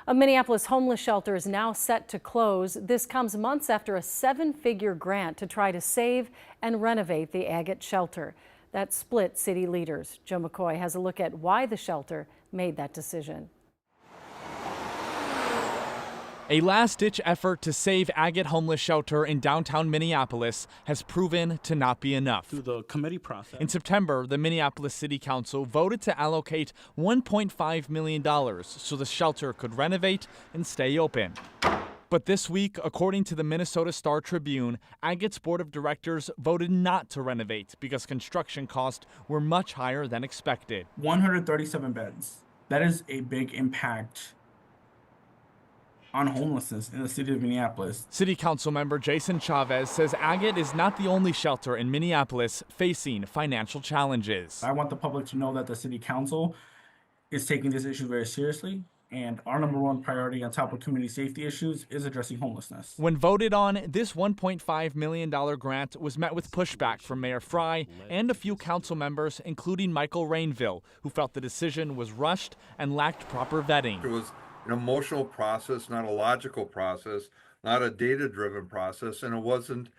A Minneapolis homeless shelter is now set to close. This comes months after a seven-figure grant to try to save and renovate the Agate shelter. That split city leaders. Joe McCoy has a look at why the shelter made that decision. A last-ditch effort to save Agate Homeless Shelter in downtown Minneapolis has proven to not be enough. Through the committee process. In September, the Minneapolis City Council voted to allocate $1.5 million so the shelter could renovate and stay open. But this week, according to the Minnesota Star Tribune, Agate's board of directors voted not to renovate because construction costs were much higher than expected. 137 beds. That is a big impact on homelessness in the city of Minneapolis. City Council member Jason Chavez says Agate is not the only shelter in Minneapolis facing financial challenges. I want the public to know that the city council is taking this issue very seriously, and our number one priority on top of community safety issues is addressing homelessness. When voted on, this $1.5 million grant was met with pushback from Mayor Frey and a few council members, including Michael Rainville, who felt the decision was rushed and lacked proper vetting. It was an emotional process, not a logical process, not a data-driven process, and it wasn't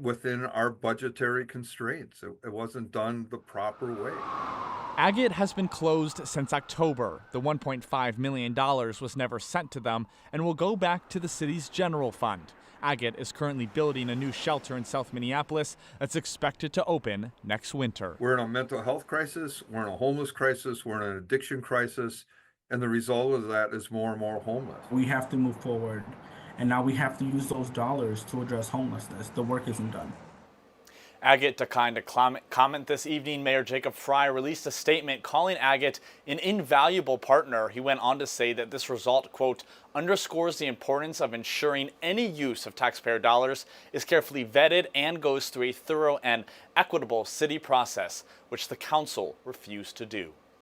within our budgetary constraints. It wasn't done the proper way. Agate has been closed since October. The $1.5 million was never sent to them and will go back to the city's general fund. Agate is currently building a new shelter in South Minneapolis that's expected to open next winter. We're in a mental health crisis, we're in a homeless crisis, we're in an addiction crisis, and the result of that is more and more homeless. We have to move forward, and now we have to use those dollars to address homelessness. The work isn't done. Agate declined to comment this evening. Mayor Jacob Frey released a statement calling Agate an invaluable partner. He went on to say that this result, quote, underscores the importance of ensuring any use of taxpayer dollars is carefully vetted and goes through a thorough and equitable city process, which the council refused to do.